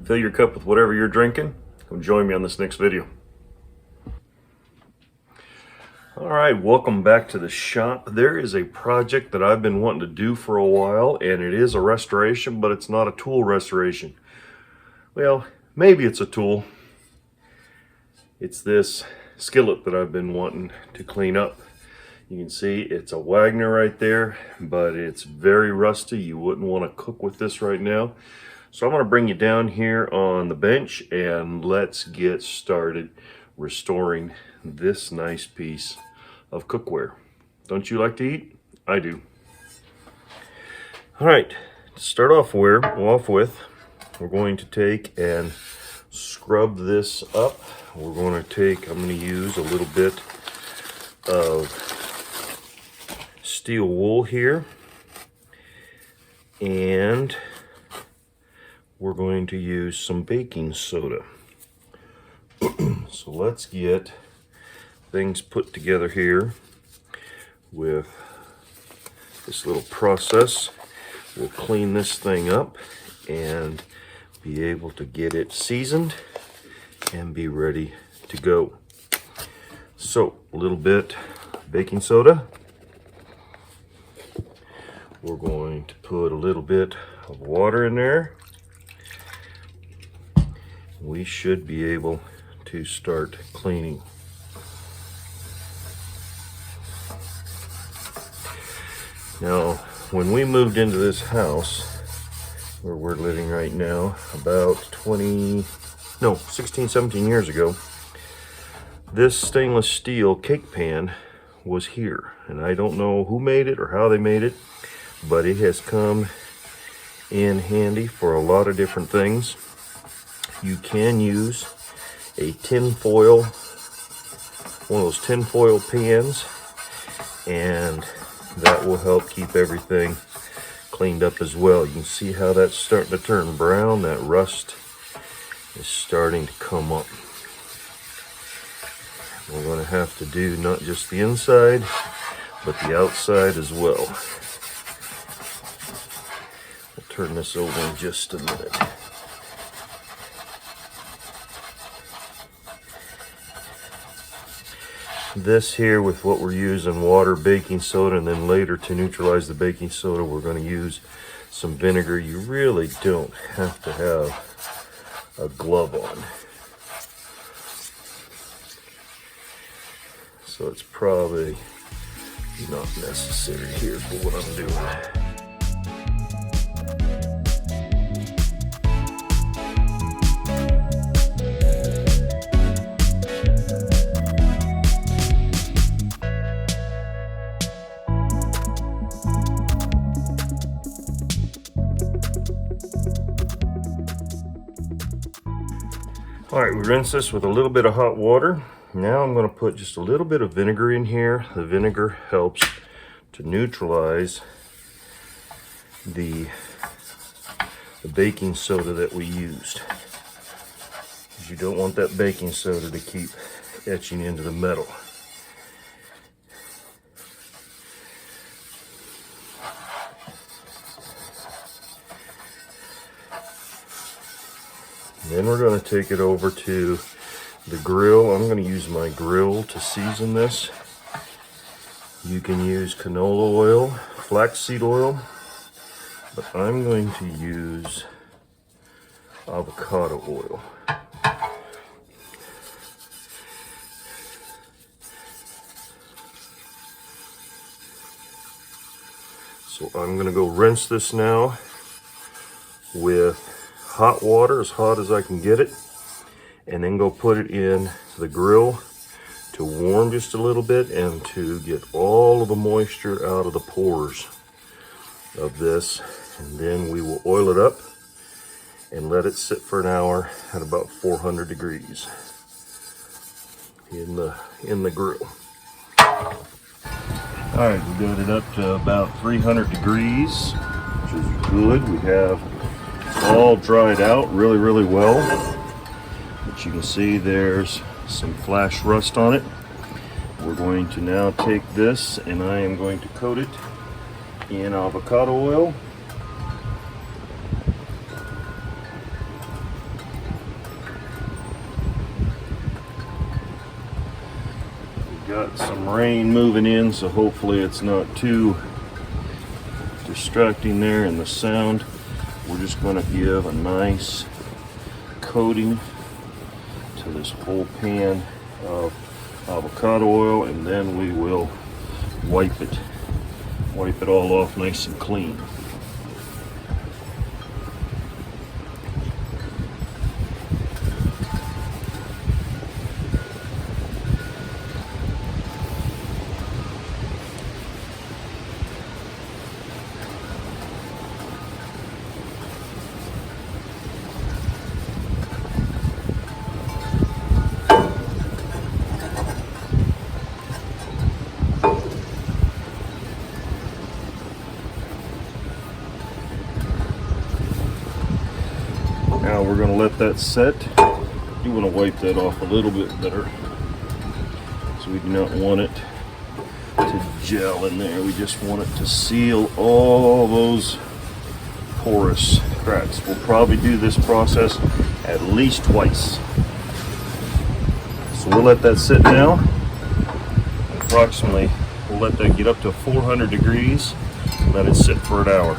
Fill your cup with whatever you're drinking. Come join me on this next video. All right, welcome back to the shop. There is a project that I've been wanting to do for a while, and it is a restoration, but it's not a tool restoration. Well, maybe it's a tool. It's this skillet that I've been wanting to clean up. You can see it's a Wagner right there, but it's very rusty. You wouldn't want to cook with this right now. So I'm going to bring you down here on the bench and let's get started restoring this nice piece of cookware. Don't you like to eat? I do. All right, to start off with, we're going to take and scrub this up. I'm going to use a little bit of steel wool here, and we're going to use some baking soda. So let's get things put together here with this little process. We'll clean this thing up and be able to get it seasoned and be ready to go. So a little bit of baking soda. We're going to put a little bit of water in there. We should be able to start cleaning. Now, when we moved into this house where we're living right now, about 16, 17 years ago, this stainless steel cake pan was here. And I don't know who made it or how they made it, but it has come in handy for a lot of different things. You can use a tin foil, one of those tin foil pans, and that will help keep everything cleaned up as well. You can see how that's starting to turn brown. That rust is starting to come up. We're going to have to do not just the inside, but the outside as well. I'll turn this over in just a minute. This here, with what we're using, water, baking soda, and then later to neutralize the baking soda, we're going to use some vinegar. You really don't have to have a glove on. So it's probably not necessary here for what I'm doing. All right, we rinse this with a little bit of hot water. Now I'm going to put just a little bit of vinegar in here. The vinegar helps to neutralize the baking soda that we used. Because you don't want that baking soda to keep etching into the metal. Then we're going to take it over to the grill. I'm going to use my grill to season this. You can use canola oil, flaxseed oil, but I'm going to use avocado oil. So I'm going to go rinse this now with hot water, as hot as I can get it, and then go put it in the grill to warm just a little bit and to get all of the moisture out of the pores of this. And then we will oil it up and let it sit for an hour at about 400 degrees in the grill. All right, we got it up to about 300 degrees, which is good. We have all dried out really well, but you can see there's some flash rust on it. We're going to now take this and I am going to coat it in avocado oil. Got some rain moving in, so hopefully it's not too distracting there in the sound. We're just going to give a nice coating to this whole pan of avocado oil, and then we will wipe it all off nice and clean. Now we're going to let that set. You want to wipe that off a little bit better, so we do not want it to gel in there. We just want it to seal all those porous cracks. We'll probably do this process at least twice. So we'll let that sit now. Approximately, we'll let that get up to 400 degrees. Let it sit for an hour.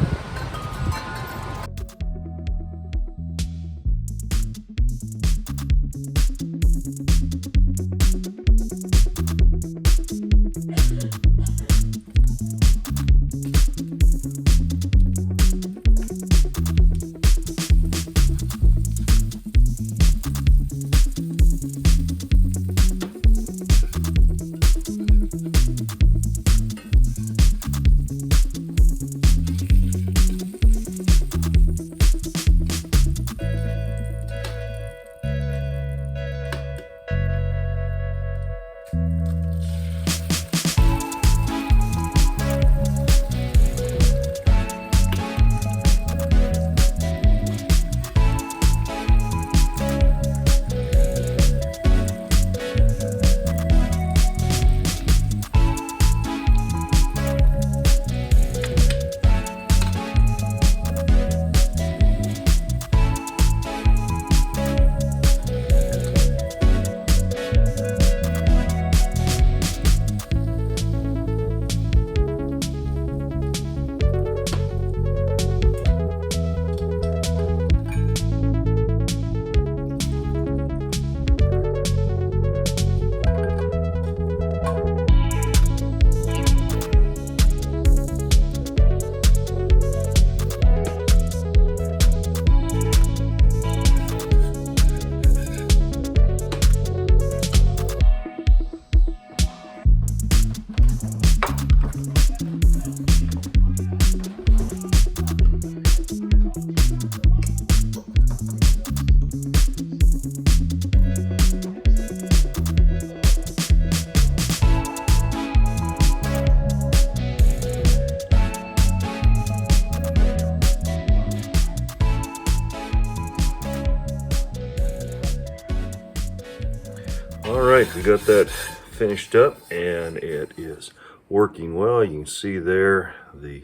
Alright, we got that finished up and it is working well. You can see there the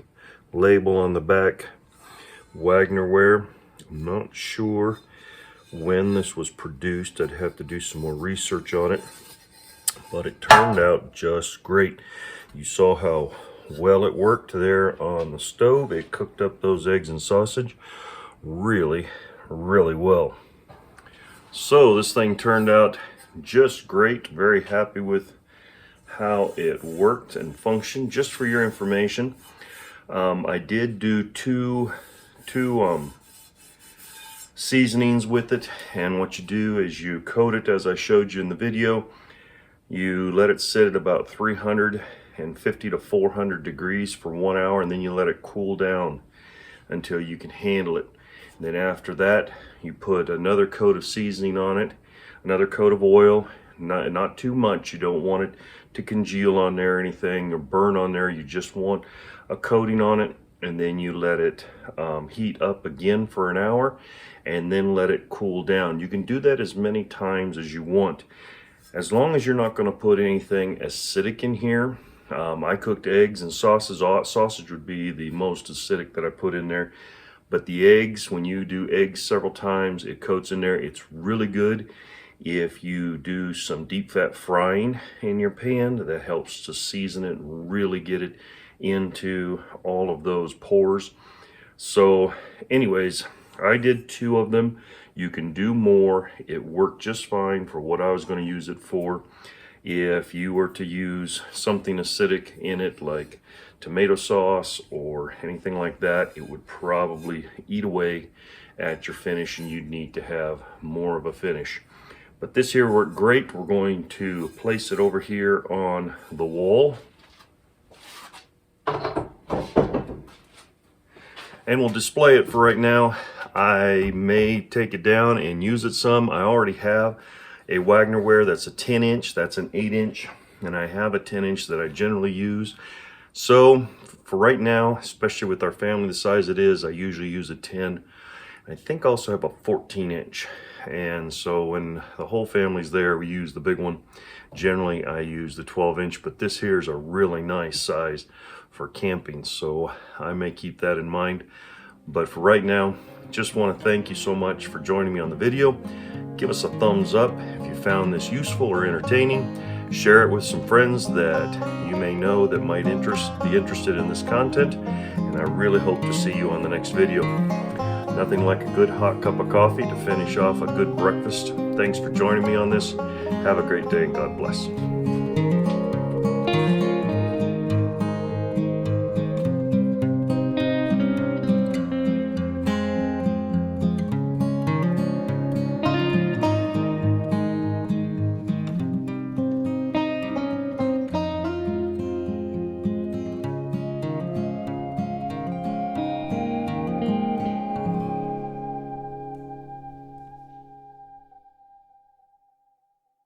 label on the back, Wagner ware. I'm not sure when this was produced. I'd have to do some more research on it, but it turned out just great. You saw how well it worked there on the stove. It cooked up those eggs and sausage really well. So this thing turned out just great. Very happy with how it worked and functioned. Just for your information, I did do two seasonings with it, and what you do is you coat it as I showed you in the video. You let it sit at about 350 to 400 degrees for 1 hour, and then you let it cool down until you can handle it. And then after that, you put another coat of seasoning on it, another coat of oil, not too much. You don't want it to congeal on there or anything or burn on there. You just want a coating on it, and then you let it heat up again for an hour and then let it cool down. You can do that as many times as you want, as long as you're not going to put anything acidic in here. I cooked eggs and sausage. Sausage would be the most acidic that I put in there, but the eggs, when you do eggs several times, it coats in there. It's really good. If you do some deep fat frying in your pan, that helps to season it and really get it into all of those pores. So anyways, I did 2 of them. You can do more. It worked just fine for what I was going to use it for. If you were to use something acidic in it, like tomato sauce or anything like that, it would probably eat away at your finish and you'd need to have more of a finish. But this here worked great. We're going to place it over here on the wall. And we'll display it for right now. I may take it down and use it some. I already have a Wagner ware that's a 10-inch, that's an 8-inch, and I have a 10-inch that I generally use. So for right now, especially with our family the size it is, I usually use a 10. I think I also have a 14-inch. And so when the whole family's there, we use the big one. Generally, I use the 12-inch, but this here is a really nice size for camping, so I may keep that in mind. But for right now, just want to thank you so much for joining me on the video. Give us a thumbs up if you found this useful or entertaining. Share it with some friends that you may know that might be interested in this content, and I really hope to see you on the next video. Nothing like a good hot cup of coffee to finish off a good breakfast. Thanks for joining me on this. Have a great day and God bless.